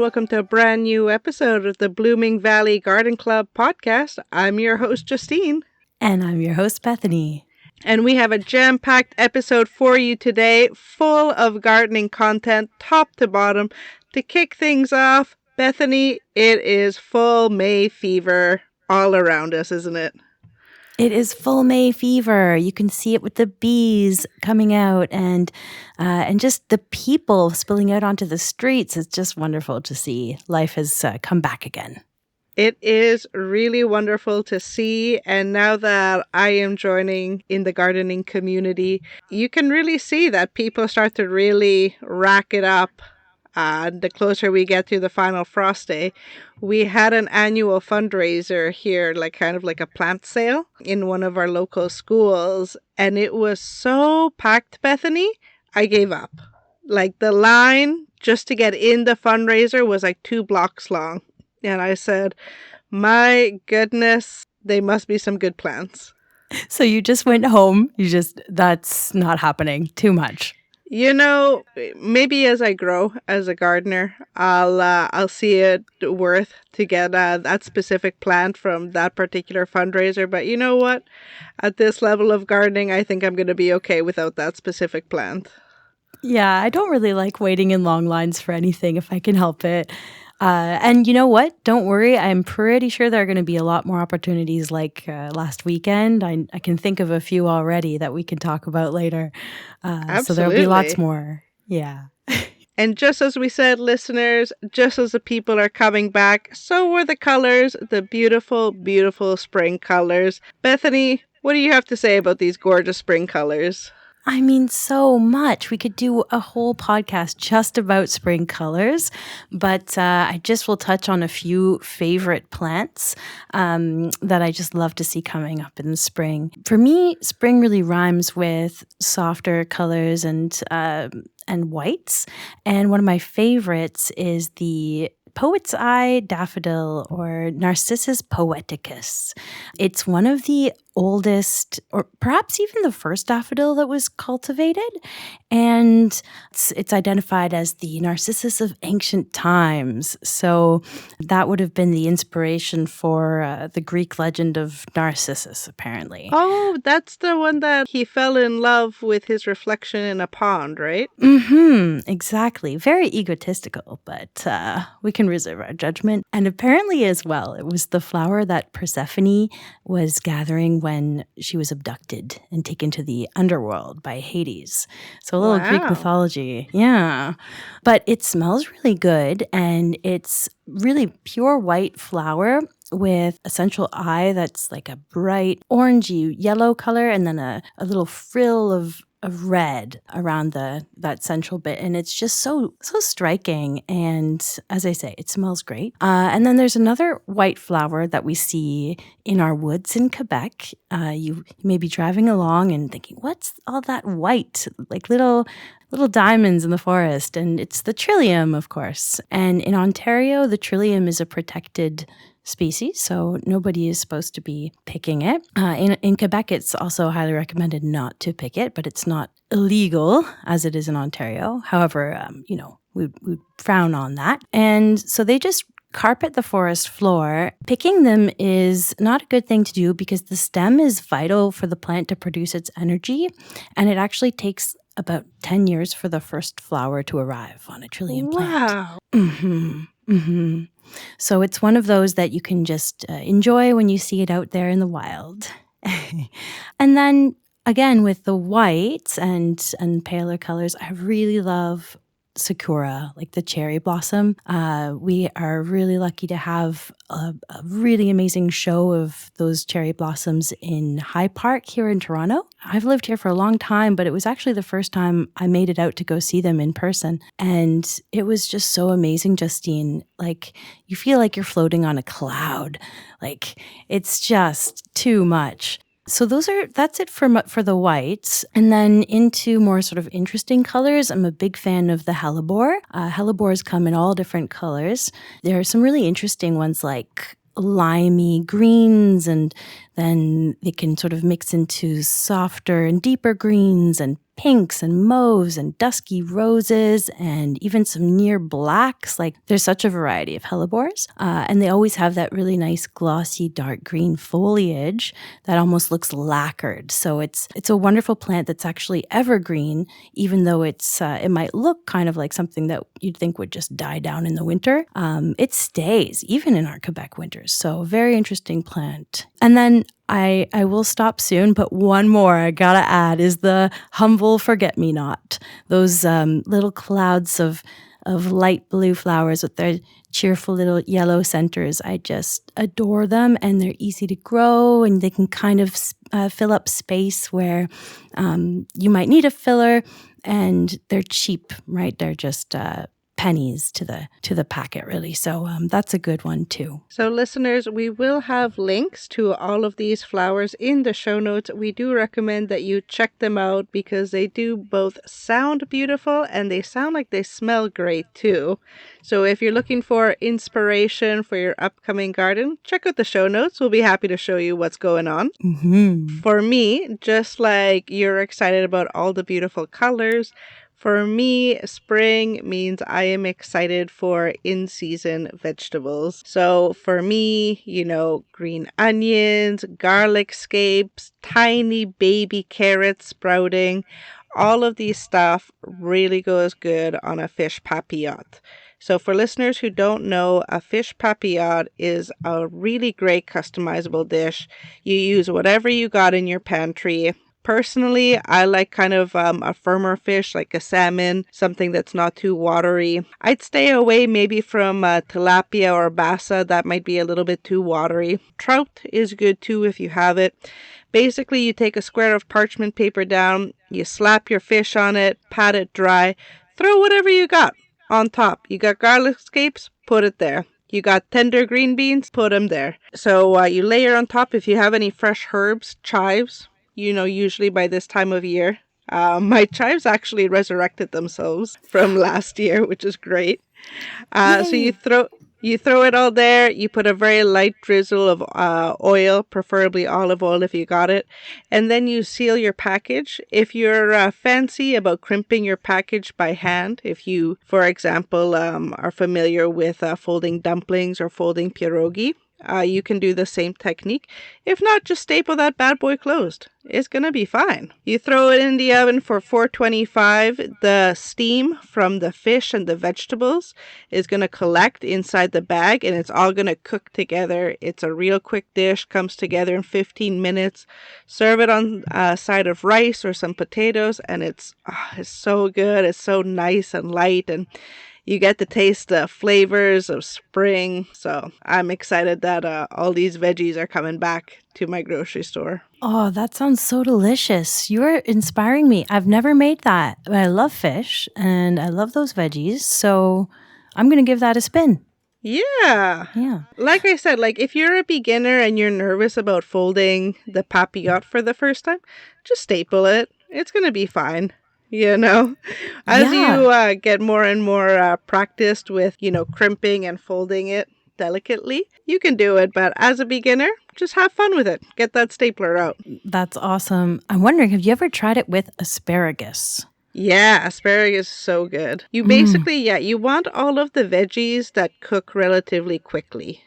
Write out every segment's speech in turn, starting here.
welcome to a brand new episode of the Blooming Valley Garden Club podcast. I'm your host, Justine. And I'm your host, Bethany. And we have a jam-packed episode for you today, full of gardening content, top to bottom. To kick things off, Bethany, it is full May fever all around us, isn't it? It is full May fever. You can see it with the bees coming out and just the people spilling out onto the streets. It's just wonderful to see. Life has come back again. It is really wonderful to see. And now that I am joining in the gardening community, you can really see that people start to really rack it up. The closer we get to the final frost day. We had an annual fundraiser here, kind of like a plant sale in one of our local schools. And it was so packed, Bethany, I gave up. The line just to get in the fundraiser was 2 blocks long. And I said, my goodness, they must be some good plants. So you just went home. That's not happening. Too much. Maybe as I grow as a gardener, I'll see it worth to get that specific plant from that particular fundraiser. But you know what? At this level of gardening, I think I'm going to be okay without that specific plant. Yeah, I don't really like waiting in long lines for anything if I can help it. And you know what? Don't worry. I'm pretty sure there are going to be a lot more opportunities like last weekend. I can think of a few already that we can talk about later. So there'll be lots more. Yeah. And just as we said, listeners, just as the people are coming back, so were the colors, the beautiful, beautiful spring colors. Bethany, what do you have to say about these gorgeous spring colors? I mean, so much. We could do a whole podcast just about spring colors, but I just will touch on a few favorite plants that I just love to see coming up in the spring. For me, spring really rhymes with softer colors and whites. And one of my favorites is the Poet's Eye daffodil, or Narcissus poeticus. It's one of the oldest, or perhaps even the first daffodil that was cultivated. And it's identified as the Narcissus of ancient times. So that would have been the inspiration for the Greek legend of Narcissus, apparently. Oh, that's the one that he fell in love with his reflection in a pond, right? Mm-hmm, exactly. Very egotistical, but we can reserve our judgment. And apparently as well, it was the flower that Persephone was gathering when she was abducted and taken to the underworld by Hades. So a little Greek mythology. Yeah. But it smells really good, and it's really pure white flower with a central eye that's like a bright orangey yellow color, and then a little frill of red around that central bit, and it's just so striking. And as I say, it smells great. And then there's another white flower that we see in our woods in Quebec. You may be driving along and thinking, "What's all that white? Like little diamonds in the forest?" And it's the trillium, of course. And in Ontario, the trillium is a protected species, so nobody is supposed to be picking it. In Quebec, it's also highly recommended not to pick it, but it's not illegal as it is in Ontario. However, we frown on that. And so they just carpet the forest floor. Picking them is not a good thing to do because the stem is vital for the plant to produce its energy, and it actually takes about 10 years for the first flower to arrive on a trillium plant. Wow. Mm-hmm. Mm-hmm. So it's one of those that you can just enjoy when you see it out there in the wild. And then again, with the whites and paler colors, I really love sakura, like the cherry blossom. We are really lucky to have a really amazing show of those cherry blossoms in High Park here in Toronto. I've lived here for a long time, but it was actually the first time I made it out to go see them in person. And it was just so amazing, Justine. Like, you feel like you're floating on a cloud. Like, it's just too much. So that's it for the whites. And then into more sort of interesting colors, I'm a big fan of the hellebore. Hellebores come in all different colors. There are some really interesting ones like limey greens and then they can sort of mix into softer and deeper greens and pinks and mauves and dusky roses and even some near blacks. Like there's such a variety of hellebores. And they always have that really nice glossy dark green foliage that almost looks lacquered. So it's a wonderful plant that's actually evergreen, even though it might look kind of like something that you'd think would just die down in the winter. It stays even in our Quebec winters. So very interesting plant. And then I will stop soon, but one more I gotta add is the humble forget-me-not. Those little clouds of light blue flowers with their cheerful little yellow centers. I just adore them, and they're easy to grow, and they can kind of fill up space where you might need a filler, and they're cheap, right? They're just pennies to the packet, really. So that's a good one too. So listeners, we will have links to all of these flowers in the show notes. We do recommend that you check them out because they do both sound beautiful and they sound like they smell great too. So if you're looking for inspiration for your upcoming garden, check out the show notes. We'll be happy to show you what's going on. Mm-hmm. For me, just like you're excited about all the beautiful colors, for me, spring means I am excited for in-season vegetables. So for me, green onions, garlic scapes, tiny baby carrots sprouting, all of these stuff really goes good on a fish papillote. So for listeners who don't know, a fish papillote is a really great customizable dish. You use whatever you got in your pantry. Personally, I like kind of a firmer fish like a salmon, something that's not too watery. I'd stay away maybe from tilapia or bassa. That might be a little bit too watery. Trout is good too if you have it. Basically, you take a square of parchment paper down, you slap your fish on it, pat it dry, throw whatever you got on top. You got garlic scapes, put it there. You got tender green beans, put them there. So you layer on top if you have any fresh herbs, chives. Usually by this time of year. My chives actually resurrected themselves from last year, which is great. So you throw it all there. You put a very light drizzle of oil, preferably olive oil if you got it. And then you seal your package. If you're fancy about crimping your package by hand, if you, for example, are familiar with folding dumplings or folding pierogi, you can do the same technique. If not, just staple that bad boy closed. It's going to be fine. You throw it in the oven for 425. The steam from the fish and the vegetables is going to collect inside the bag and it's all going to cook together. It's a real quick dish, comes together in 15 minutes. Serve it on a side of rice or some potatoes and it's so good. It's so nice and light and you get to taste the flavors of spring. So I'm excited that all these veggies are coming back to my grocery store. Oh, that sounds so delicious. You're inspiring me. I've never made that. But I love fish and I love those veggies. So I'm going to give that a spin. Yeah. Like I said, if you're a beginner and you're nervous about folding the papillote for the first time, just staple it. It's going to be fine. As you get more and more practiced with, crimping and folding it delicately, you can do it. But as a beginner, just have fun with it. Get that stapler out. That's awesome. I'm wondering, have you ever tried it with asparagus? Yeah, asparagus is so good. You basically, you want all of the veggies that cook relatively quickly.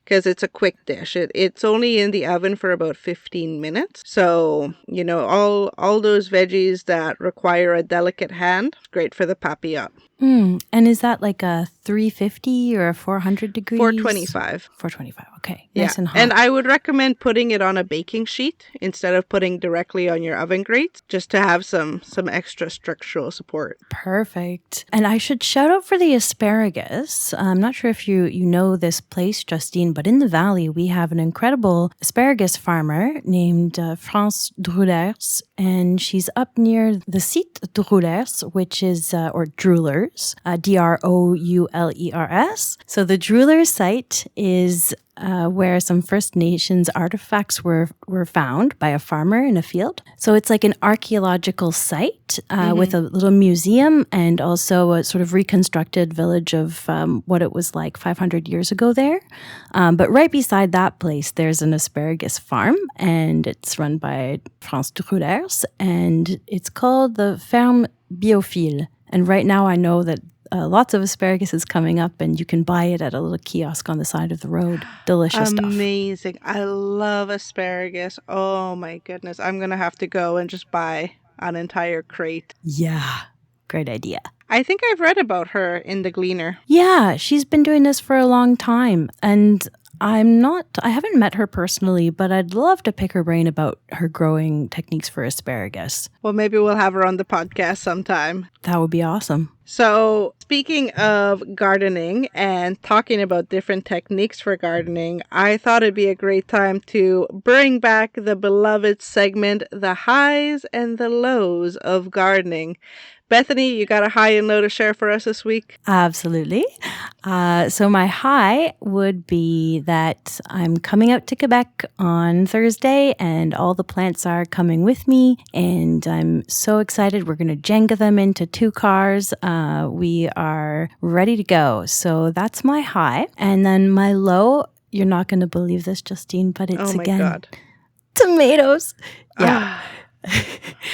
Because it's a quick dish. It's only in the oven for about 15 minutes. So, all those veggies that require a delicate hand, great for the papillote. And is that like a 350 or a 400 degrees? 425. 425, okay. Yeah. Nice and hot. And I would recommend putting it on a baking sheet instead of putting directly on your oven grates, just to have some extra structural support. Perfect. And I should shout out for the asparagus. I'm not sure if you know this place, Justine, but in the valley, we have an incredible asparagus farmer named France Droulers, and she's up near the site Droulers, which is, or Droulers, Droulers, Droulers. So the Droulers site is where some First Nations artifacts were found by a farmer in a field. So it's like an archaeological site with a little museum and also a sort of reconstructed village of what it was like 500 years ago there. But right beside that place, there's an asparagus farm, and it's run by France Droulers, and it's called the Ferme Biophile. And right now I know that lots of asparagus is coming up, and you can buy it at a little kiosk on the side of the road. Delicious stuff. Amazing. I love asparagus. Oh my goodness. I'm going to have to go and just buy an entire crate. Yeah, great idea. I think I've read about her in The Gleaner. Yeah, she's been doing this for a long time, and I haven't met her personally, but I'd love to pick her brain about her growing techniques for asparagus. Well, maybe we'll have her on the podcast sometime. That would be awesome. So, speaking of gardening and talking about different techniques for gardening, I thought it'd be a great time to bring back the beloved segment, The Highs and the Lows of Gardening. Bethany, you got a high and low to share for us this week? Absolutely. So my high would be that I'm coming out to Quebec on Thursday, and all the plants are coming with me, and I'm so excited. We're going to Jenga them into 2 cars. We are ready to go. So that's my high. And then my low, you're not going to believe this, Justine, but it's God. Tomatoes. Yeah.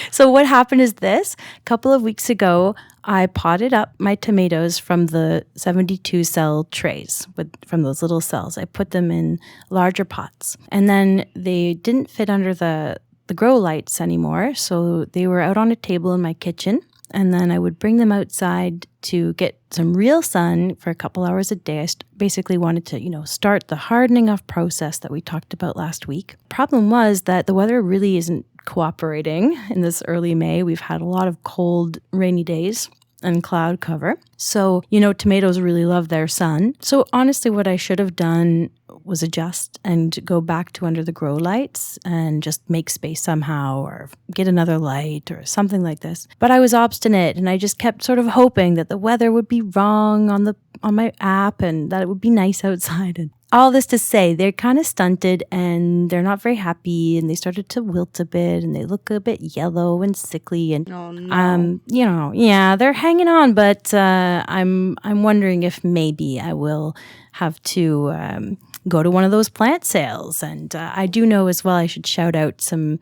So what happened is this. A couple of weeks ago, I potted up my tomatoes from the 72 cell trays from those little cells. I put them in larger pots. And then they didn't fit under the grow lights anymore. So they were out on a table in my kitchen. And then I would bring them outside to get some real sun for a couple hours a day. I basically wanted to, start the hardening off process that we talked about last week. Problem was that the weather really isn't cooperating in this early May. We've had a lot of cold, rainy days and cloud cover. So, tomatoes really love their sun. So honestly, what I should have done was adjust and go back to under the grow lights and just make space somehow, or get another light or something like this. But I was obstinate, and I just kept sort of hoping that the weather would be wrong on my app and that it would be nice outside. And all this to say, they're kind of stunted and they're not very happy, and they started to wilt a bit, and they look a bit yellow and sickly. And oh, no. They're hanging on, but I'm wondering if maybe I will have to go to one of those plant sales. And I do know as well, I should shout out some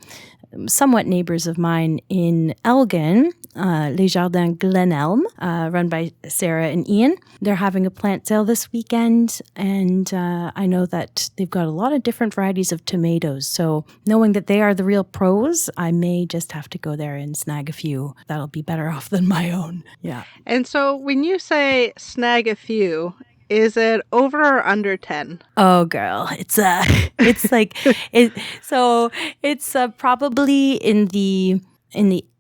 somewhat neighbors of mine in Elgin, Les Jardins Glenelm, run by Sarah and Ian. They're having a plant sale this weekend, and I know that they've got a lot of different varieties of tomatoes. So knowing that they are the real pros, I may just have to go there and snag a few. That'll be better off than my own. Yeah. And so when you say snag a few, is it over or under 10? Oh, girl, it's probably in the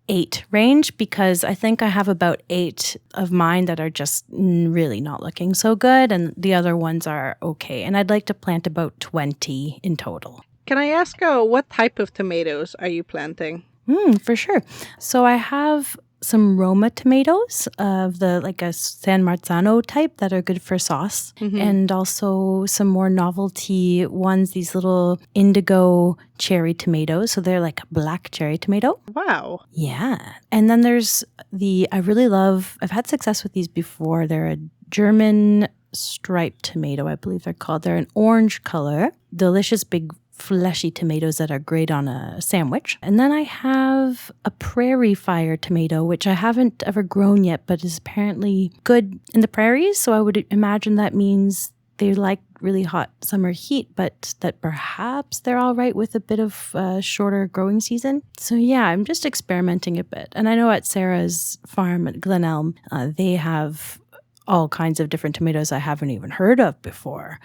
8 range, because I think I have about 8 of mine that are just really not looking so good, and the other ones are okay. And I'd like to plant about 20 in total. Can I ask what type of tomatoes are you planting? For sure. So I have some Roma tomatoes of a San Marzano type that are good for sauce, and also some more novelty ones, these little indigo cherry tomatoes. So they're like a black cherry tomato. Wow. Yeah. And then there's I've had success with these before. They're a German striped tomato, I believe they're called. They're an orange color, delicious big fleshy tomatoes that are great on a sandwich. And then I have a prairie fire tomato, which I haven't ever grown yet, but is apparently good in the prairies. So I would imagine that means they like really hot summer heat, but that perhaps they're all right with a bit of shorter growing season. So yeah, I'm just experimenting a bit. And I know at Sarah's farm at Glenelm, they have all kinds of different tomatoes I haven't even heard of before.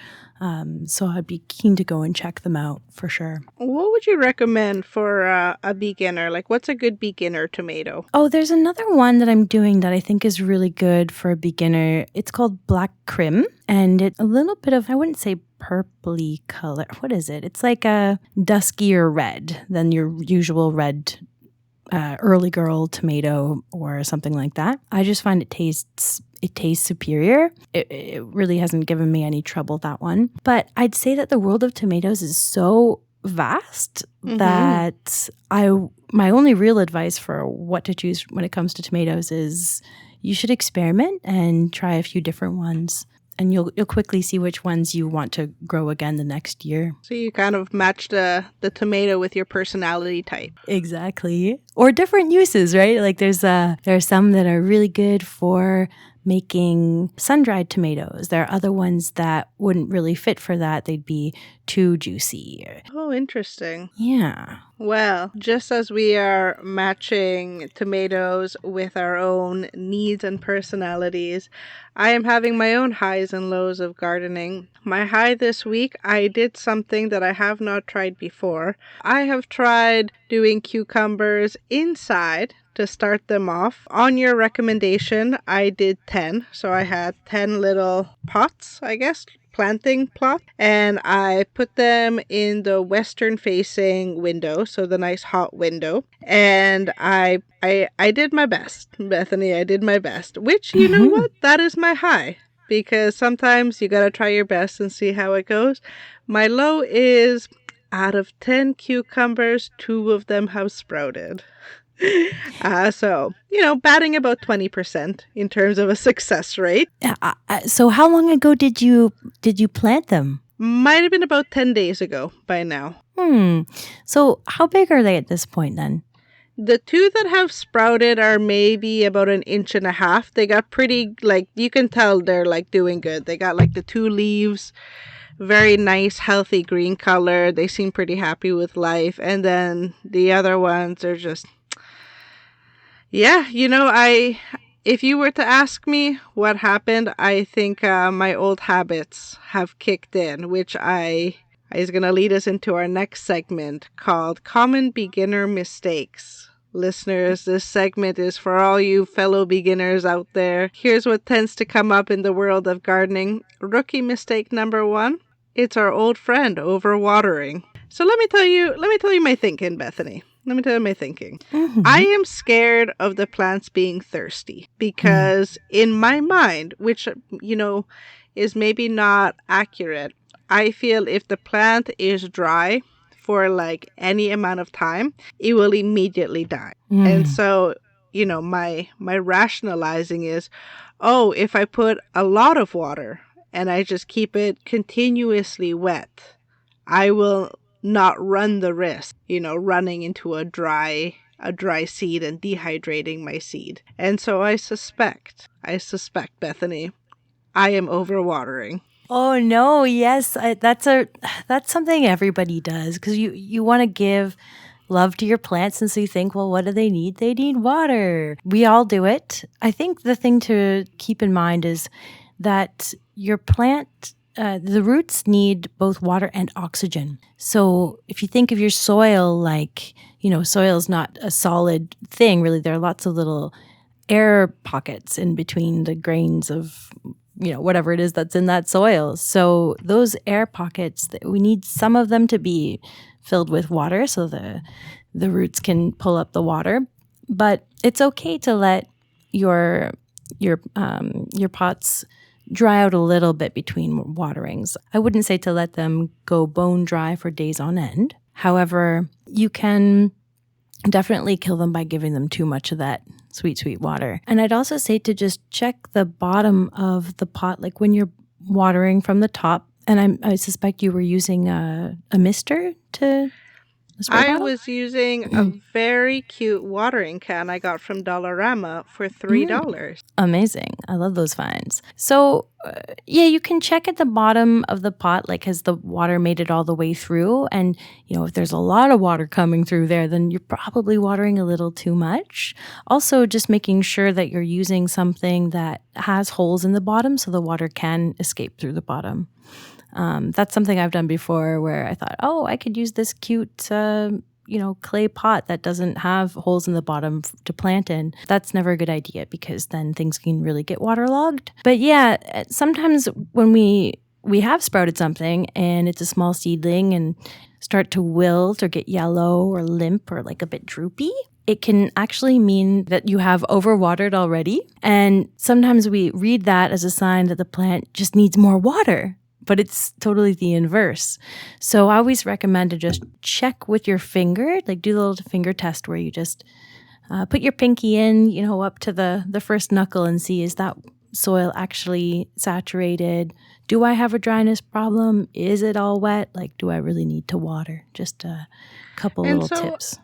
So I'd be keen to go and check them out for sure. What would you recommend for a beginner? Like, what's a good beginner tomato? Oh, there's another one that I'm doing that I think is really good for a beginner. It's called Black Crim, and it's a little bit of, I wouldn't say purpley color. What is it? It's like a duskier red than your usual red early girl tomato or something like that. I just find it tastes superior. It really hasn't given me any trouble, that one. But I'd say that the world of tomatoes is so vast that my only real advice for what to choose when it comes to tomatoes is you should experiment and try a few different ones. And you'll quickly see which ones you want to grow again the next year. So you kind of match the tomato with your personality type. Exactly. Or different uses, right? Like there are some that are really good for making sun-dried tomatoes. There are other ones that wouldn't really fit for that. They'd be too juicy. Oh, interesting. Yeah. Well, just as we are matching tomatoes with our own needs and personalities, I am having my own highs and lows of gardening. My high this week, I did something that I have not tried before. I have tried doing cucumbers inside to start them off. On your recommendation, I did 10. So I had 10 little pots, I guess, planting plot, and I put them in the western facing window, so the nice hot window, and I did my best, Bethany. I did my best, which, you know what, that is my high, because sometimes you gotta try your best and see how it goes. My low is out of 10 cucumbers, 2 of them have sprouted. So, batting about 20% in terms of a success rate. So how long ago did you plant them? Might have been about 10 days ago by now. So how big are they at this point then? The 2 that have sprouted are maybe about 1.5 inches. They got pretty, you can tell they're doing good. They got the 2 leaves, very nice, healthy green color. They seem pretty happy with life. And then the other ones are just... Yeah, if you were to ask me what happened, I think my old habits have kicked in, which is going to lead us into our next segment called Common Beginner Mistakes. Listeners, this segment is for all you fellow beginners out there. Here's what tends to come up in the world of gardening. Rookie mistake number 1, it's our old friend, overwatering. So let me tell you my thinking, Bethany. Let me tell you my thinking. I am scared of the plants being thirsty because in my mind, which, is maybe not accurate, I feel if the plant is dry for any amount of time, it will immediately die. And so, my rationalizing is, if I put a lot of water and I just keep it continuously wet, I will not run the risk, running into a dry seed and dehydrating my seed. And so I suspect, Bethany, I am overwatering. Oh no, yes, that's something everybody does, because you want to give love to your plants, and so you think, well, what do they need? They need water. We all do it. I think the thing to keep in mind is that your plant, the roots need both water and oxygen. So if you think of your soil soil is not a solid thing, really. There are lots of little air pockets in between the grains of, whatever it is that's in that soil. So those air pockets, we need some of them to be filled with water so the roots can pull up the water. But it's okay to let your pots dry out a little bit between waterings. I wouldn't say to let them go bone dry for days on end. However, you can definitely kill them by giving them too much of that sweet, sweet water. And I'd also say to just check the bottom of the pot, like when you're watering from the top. And I suspect you were using a mister to... I was using a very cute watering can I got from Dollarama for $3. Amazing. I love those finds. So, you can check at the bottom of the pot, has the water made it all the way through? And, if there's a lot of water coming through there, then you're probably watering a little too much. Also, just making sure that you're using something that has holes in the bottom so the water can escape through the bottom. That's something I've done before where I thought, I could use this cute, clay pot that doesn't have holes in the bottom to plant in. That's never a good idea because then things can really get waterlogged. But yeah, sometimes when we have sprouted something and it's a small seedling and start to wilt or get yellow or limp or a bit droopy, it can actually mean that you have overwatered already. And sometimes we read that as a sign that the plant just needs more water, but it's totally the inverse. So I always recommend to just check with your finger, like do the little finger test where you just put your pinky in, up to the first knuckle and see, is that soil actually saturated? Do I have a dryness problem? Is it all wet? Like, do I really need to water? Just a couple And little so, tips.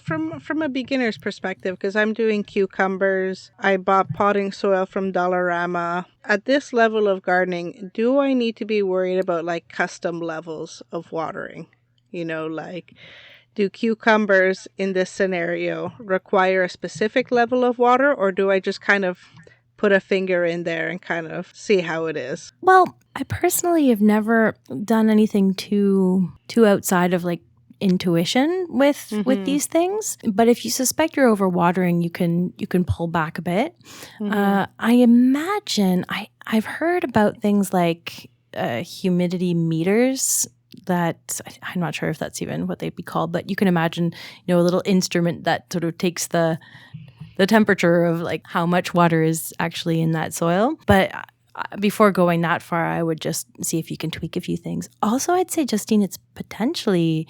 from a beginner's perspective, because I'm doing cucumbers, I bought potting soil from Dollarama. At this level of gardening, do I need to be worried about like custom levels of watering? Like, do cucumbers in this scenario require a specific level of water, or do I just kind of put a finger in there and kind of see how it is? Well, I personally have never done anything too outside of like intuition with these things. But if you suspect you're overwatering, you can pull back a bit. I imagine I've heard about things like humidity meters that I'm not sure if that's even what they'd be called, but you can imagine, a little instrument that sort of takes the temperature of like how much water is actually in that soil. But before going that far, I would just see if you can tweak a few things. Also, I'd say, Justine, it's potentially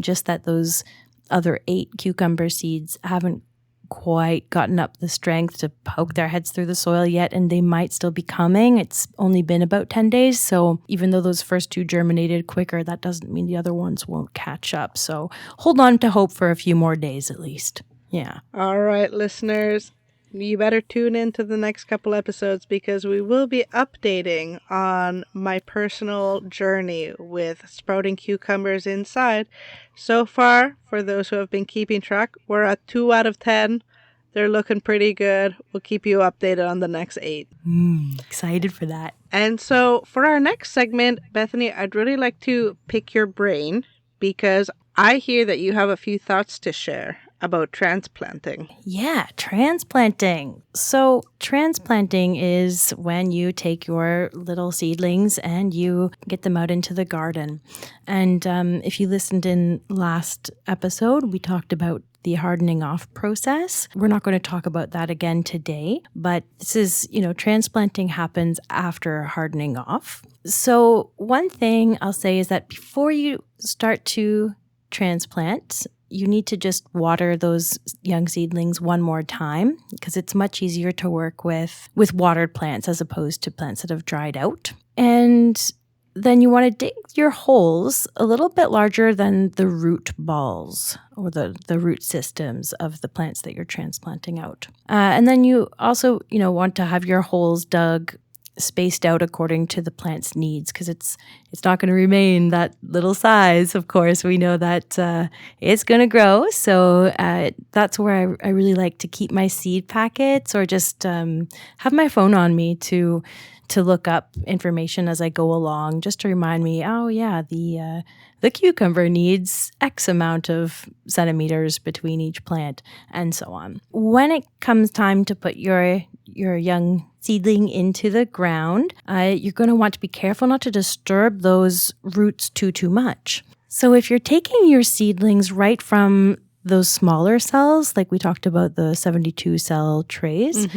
just that those other 8 cucumber seeds haven't quite gotten up the strength to poke their heads through the soil yet, and they might still be coming. It's only been about 10 days, so even though those first 2 germinated quicker, that doesn't mean the other ones won't catch up. So hold on to hope for a few more days at least. Yeah. All right, listeners, you better tune in to the next couple episodes because we will be updating on my personal journey with sprouting cucumbers inside. So far, for those who have been keeping track, we're at 2 out of 10. They're looking pretty good. We'll keep you updated on the next 8. Excited for that. And so for our next segment, Bethany, I'd really like to pick your brain because I hear that you have a few thoughts to share about transplanting. Yeah, transplanting. So transplanting is when you take your little seedlings and you get them out into the garden. And if you listened in last episode, we talked about the hardening off process. We're not going to talk about that again today, but this is, transplanting happens after hardening off. So one thing I'll say is that before you start to transplant, you need to just water those young seedlings one more time because it's much easier to work with watered plants as opposed to plants that have dried out. And then you want to dig your holes a little bit larger than the root balls or the root systems of the plants that you're transplanting out. And then you also, want to have your holes dug spaced out according to the plant's needs because it's not going to remain that little size. Of course, we know that it's going to grow. So that's where I really like to keep my seed packets or just have my phone on me to look up information as I go along, just to remind me, oh yeah, the cucumber needs X amount of centimeters between each plant, and so on. When it comes time to put your young seedling into the ground, you're going to want to be careful not to disturb those roots too much. So if you're taking your seedlings right from those smaller cells, like we talked about the 72 cell trays.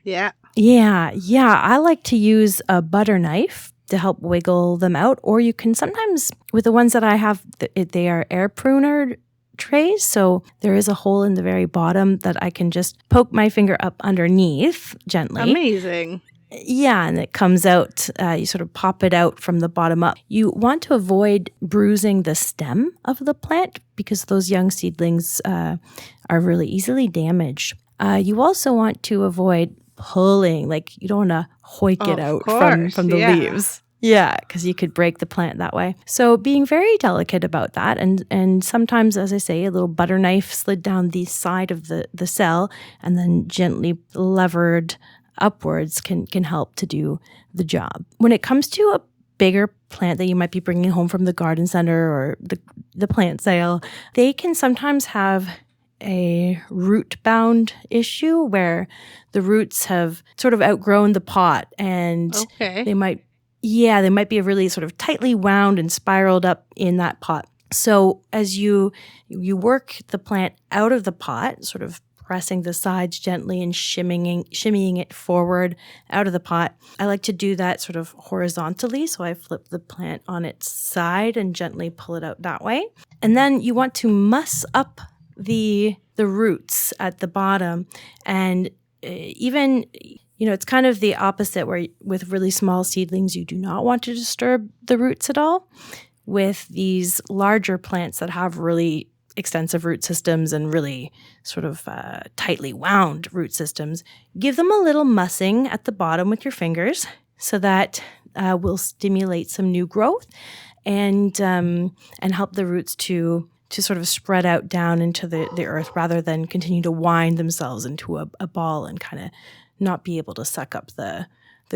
Yeah. Yeah. I like to use a butter knife to help wiggle them out. Or you can sometimes, with the ones that I have, they are air pruner trays. So there is a hole in the very bottom that I can just poke my finger up underneath gently. Amazing. Yeah, and it comes out, you sort of pop it out from the bottom up. You want to avoid bruising the stem of the plant because those young seedlings are really easily damaged. You also want to avoid pulling, like you don't want to hoik it out from the leaves. Yeah, because you could break the plant that way. So being very delicate about that, and sometimes, as I say, a little butter knife slid down the side of the cell and then gently levered upwards can help to do the job. When it comes to a bigger plant that you might be bringing home from the garden center or the plant sale, they can sometimes have a root bound issue where the roots have sort of outgrown the pot and they might be really sort of tightly wound and spiraled up in that pot. So as you work the plant out of the pot, sort of pressing the sides gently and shimmying it forward out of the pot. I like to do that sort of horizontally. So I flip the plant on its side and gently pull it out that way. And then you want to muss up the roots at the bottom. And even, it's kind of the opposite where with really small seedlings, you do not want to disturb the roots at all. With these larger plants that have really extensive root systems and really sort of tightly wound root systems, give them a little mussing at the bottom with your fingers so that will stimulate some new growth and help the roots to sort of spread out down into the earth rather than continue to wind themselves into a ball and kind of not be able to suck up the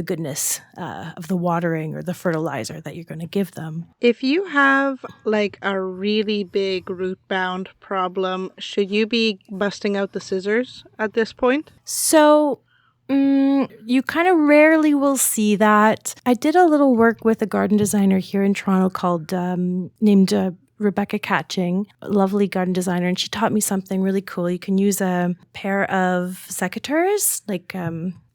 goodness of the watering or the fertilizer that you're going to give them. If you have like a really big root bound problem, should you be busting out the scissors at this point? So you kind of rarely will see that. I did a little work with a garden designer here in Toronto called named Rebecca Catching, a lovely garden designer, and she taught me something really cool. You can use a pair of secateurs, like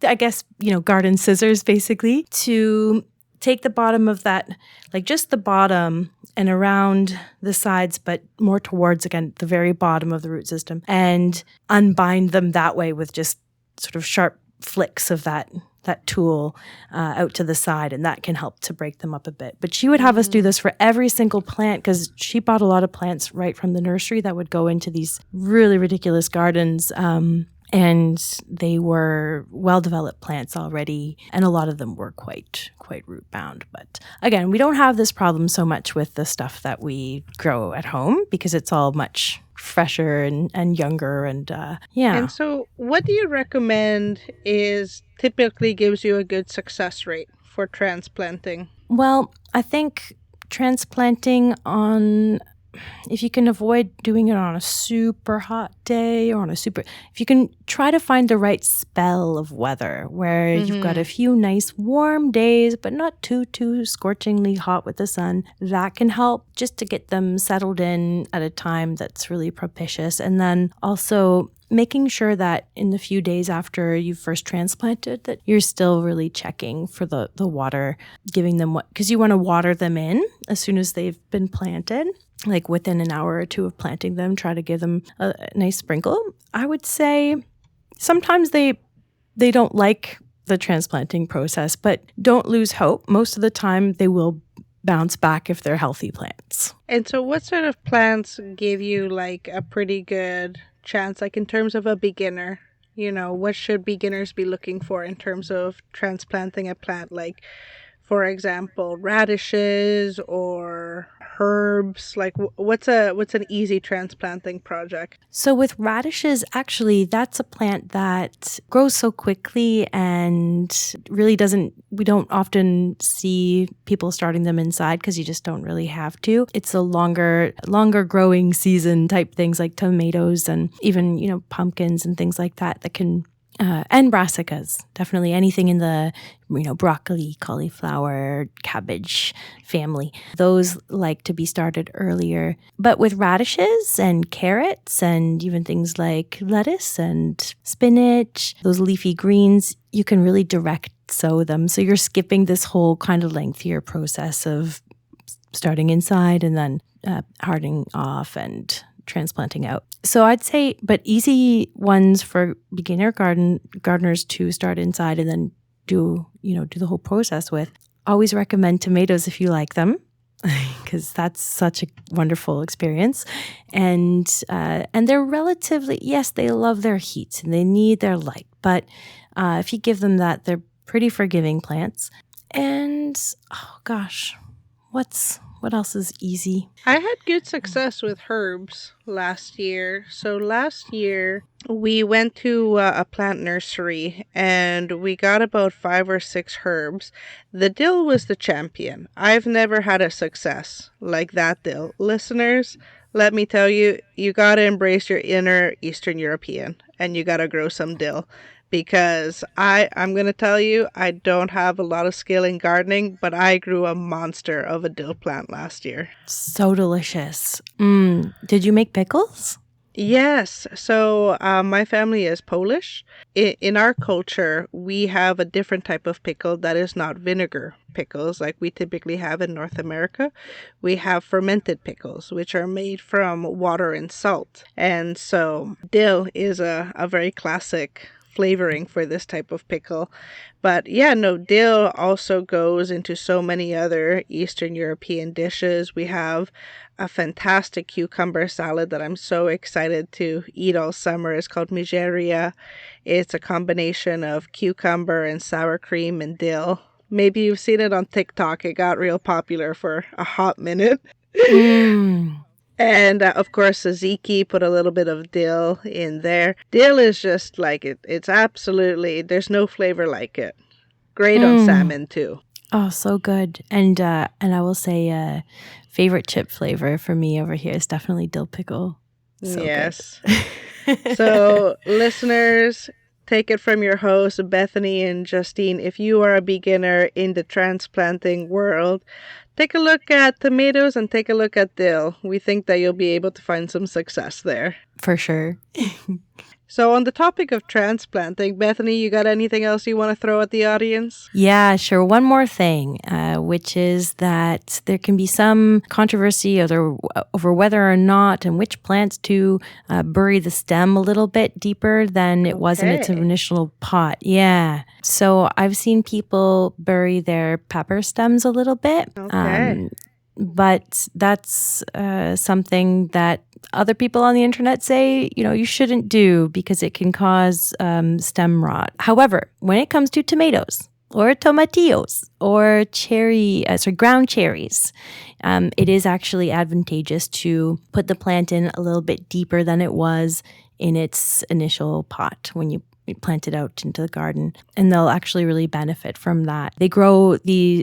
I guess, garden scissors basically, to take the bottom of that, like just the bottom and around the sides, but more towards, again, the very bottom of the root system, and unbind them that way with just sort of sharp flicks of that tool out to the side, and that can help to break them up a bit. But she would have us do this for every single plant because she bought a lot of plants right from the nursery that would go into these really ridiculous gardens. And they were well-developed plants already, and a lot of them were quite root-bound. But again, we don't have this problem so much with the stuff that we grow at home because it's all much fresher and younger and yeah. And so what do you recommend is typically gives you a good success rate for transplanting? Well, I think transplanting if you can avoid doing it on a super hot day or if you can try to find the right spell of weather where you've got a few nice warm days, but not too scorchingly hot with the sun, that can help just to get them settled in at a time that's really propitious. And then also making sure that in the few days after you've first transplanted that you're still really checking for the water, giving them because you want to water them in as soon as they've been planted. Like within an hour or two of planting them, try to give them a nice sprinkle. I would say sometimes they don't like the transplanting process, but don't lose hope. Most of the time they will bounce back if they're healthy plants. And so what sort of plants give you like a pretty good chance, like in terms of a beginner? What should beginners be looking for in terms of transplanting a plant? Like, for example, radishes or herbs? Like, what's an easy transplanting project? So with radishes, actually, that's a plant that grows so quickly and really we don't often see people starting them inside because you just don't really have to. It's a longer growing season type things like tomatoes and even, pumpkins and things like that can and brassicas, definitely anything in the broccoli, cauliflower, cabbage family. Those like to be started earlier. But with radishes and carrots and even things like lettuce and spinach, those leafy greens, you can really direct sow them. So you're skipping this whole kind of lengthier process of starting inside and then hardening off and transplanting out. So I'd say, but easy ones for beginner gardeners to start inside and then do the whole process with. Always recommend tomatoes if you like them, because that's such a wonderful experience. And they're relatively, yes, they love their heat and they need their light, but if you give them that, they're pretty forgiving plants. And oh gosh, what else is easy? I had good success with herbs last year. So last year we went to a plant nursery and we got about 5 or 6 herbs. The dill was the champion. I've never had a success like that dill. Listeners, let me tell you, you got to embrace your inner Eastern European and you got to grow some dill because I'm going to tell you, I don't have a lot of skill in gardening, but I grew a monster of a dill plant last year. So delicious. Did you make pickles? Yes. So my family is Polish. In our culture, we have a different type of pickle that is not vinegar pickles like we typically have in North America. We have fermented pickles, which are made from water and salt. And so dill is a very classic flavoring for this type of pickle. But yeah, no, dill also goes into so many other Eastern European dishes. We have a fantastic cucumber salad that I'm so excited to eat all summer. It's called migeria. It's a combination of cucumber and sour cream and dill. Maybe you've seen it on TikTok. It got real popular for a hot minute. Mm. And of course, tzatziki, put a little bit of dill in there. Dill is just like it. It's absolutely, there's no flavor like it. Great on salmon too. Oh, so good. And I will say favorite chip flavor for me over here is definitely dill pickle. So yes. Good. So listeners, take it from your hosts, Bethany and Justine. If you are a beginner in the transplanting world, take a look at tomatoes and take a look at dill. We think that you'll be able to find some success there. For sure. So on the topic of transplanting, Bethany, you got anything else you want to throw at the audience? Yeah, sure. One more thing, which is that there can be some controversy over whether or not and which plants to bury the stem a little bit deeper than it was in its initial pot. Yeah. So I've seen people bury their pepper stems a little bit. Okay. But that's something that other people on the internet say, you shouldn't do because it can cause stem rot. However, when it comes to tomatoes or tomatillos or ground cherries, it is actually advantageous to put the plant in a little bit deeper than it was in its initial pot when you plant it out into the garden, and they'll actually really benefit from that. They grow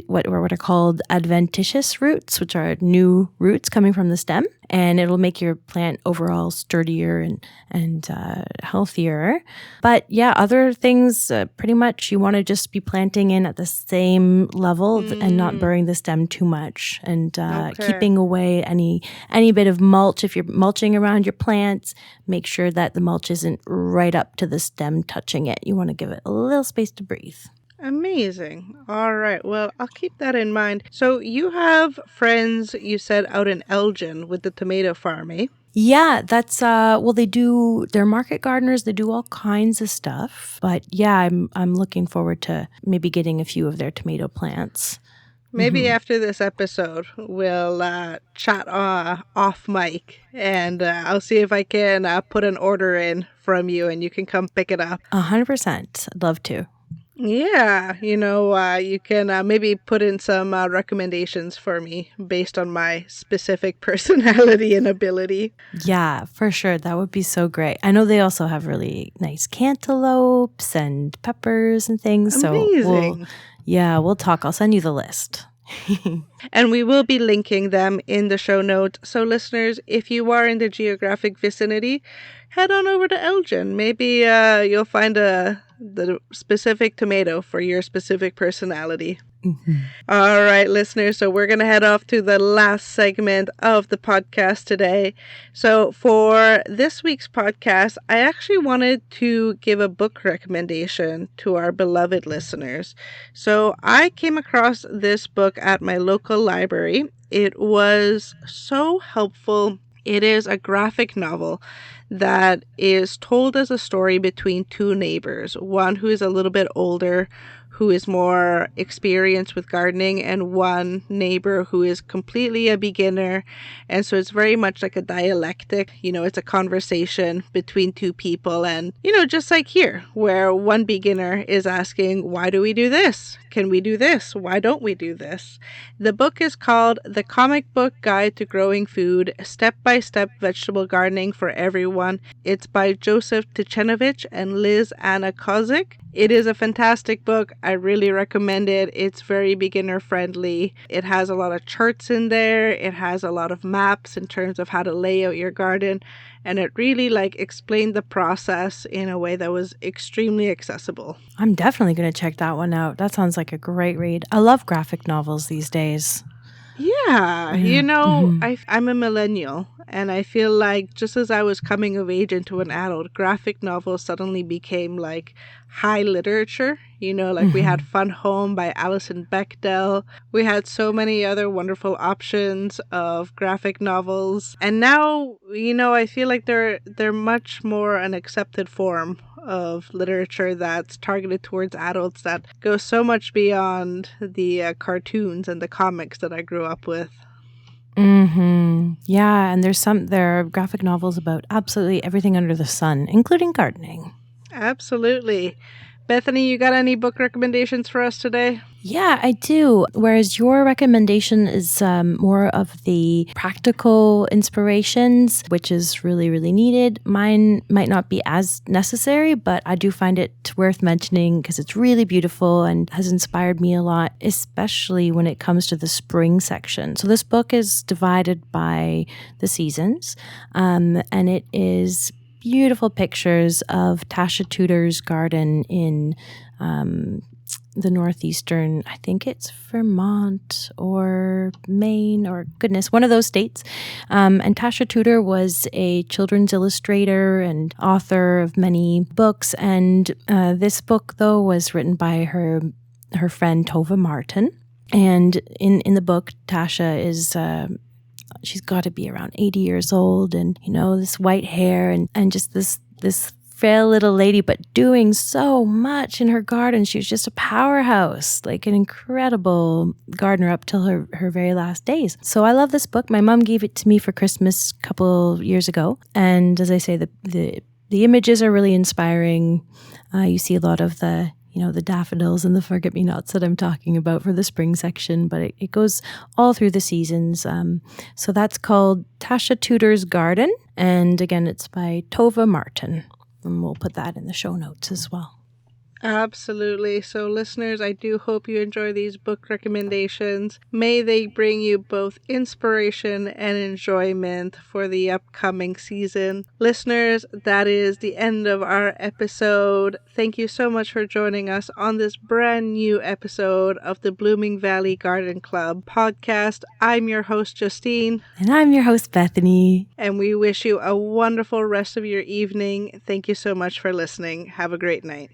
what are called adventitious roots, which are new roots coming from the stem, and it'll make your plant overall sturdier and healthier. But yeah, other things, pretty much you want to just be planting in at the same level and not burying the stem too much, and keeping away any bit of mulch. If you're mulching around your plants, make sure that the mulch isn't right up to the stem touching it. You want to give it a little space to breathe. Amazing. All right. Well, I'll keep that in mind. So you have friends, you said, out in Elgin with the tomato farm, eh? Yeah, that's they're market gardeners, they do all kinds of stuff. But yeah, I'm looking forward to maybe getting a few of their tomato plants. Maybe after this episode, we'll chat off mic, and I'll see if I can put an order in from you, and you can come pick it up. 100%. I'd love to. Yeah, you can maybe put in some recommendations for me based on my specific personality and ability. Yeah, for sure. That would be so great. I know they also have really nice cantaloupes and peppers and things. Amazing. So we'll talk. I'll send you the list. And we will be linking them in the show notes. So listeners, if you are in the geographic vicinity, head on over to Elgin. Maybe you'll find the specific tomato for your specific personality. Mm-hmm. All right, listeners. So we're going to head off to the last segment of the podcast today. So for this week's podcast, I actually wanted to give a book recommendation to our beloved listeners. So I came across this book at my local library. It was so helpful. It is a graphic novel that is told as a story between two neighbors, one who is a little bit older, who is more experienced with gardening, and one neighbor who is completely a beginner. And so it's very much like a dialectic, it's a conversation between two people. And, just like here, where one beginner is asking, why do we do this? Can we do this? Why don't we do this? The book is called The Comic Book Guide to Growing Food, Step-by-Step Vegetable Gardening for Everyone. It's by Joseph Tichenovich and Liz Anna Kozik. It is a fantastic book. I really recommend it. It's very beginner friendly. It has a lot of charts in there. It has a lot of maps in terms of how to lay out your garden. And it really explained the process in a way that was extremely accessible. I'm definitely going to check that one out. That sounds like a great read. I love graphic novels these days. Yeah, I'm a millennial, and I feel like just as I was coming of age into an adult, graphic novels suddenly became high literature. We had Fun Home by Alison Bechdel. We had so many other wonderful options of graphic novels. And now, I feel like they're much more an accepted form of literature that's targeted towards adults that goes so much beyond the cartoons and the comics that I grew up with. Yeah, and there are graphic novels about absolutely everything under the sun, including gardening. Absolutely. Bethany, you got any book recommendations for us today? Yeah, I do. Whereas your recommendation is more of the practical inspirations, which is really, really needed. Mine might not be as necessary, but I do find it worth mentioning because it's really beautiful and has inspired me a lot, especially when it comes to the spring section. So this book is divided by the seasons, and it is beautiful pictures of Tasha Tudor's garden in the northeastern, I think it's Vermont or Maine or goodness, one of those states. And Tasha Tudor was a children's illustrator and author of many books. And this book, though, was written by her friend Tova Martin. And in the book, Tasha is she's got to be around 80 years old, and this white hair and just this frail little lady, but doing so much in her garden. She was just a powerhouse, like an incredible gardener up till her very last days. So I love this book. My mom gave it to me for Christmas a couple years ago, and as I say, the images are really inspiring. You see a lot of the daffodils and the forget-me-nots that I'm talking about for the spring section, but it goes all through the seasons. So that's called Tasha Tudor's Garden. And again, it's by Tova Martin. And we'll put that in the show notes as well. Absolutely. So listeners, I do hope you enjoy these book recommendations. May they bring you both inspiration and enjoyment for the upcoming season. Listeners, that is the end of our episode. Thank you so much for joining us on this brand new episode of the Blooming Valley Garden Club podcast. I'm your host, Justine. And I'm your host, Bethany. And we wish you a wonderful rest of your evening. Thank you so much for listening. Have a great night.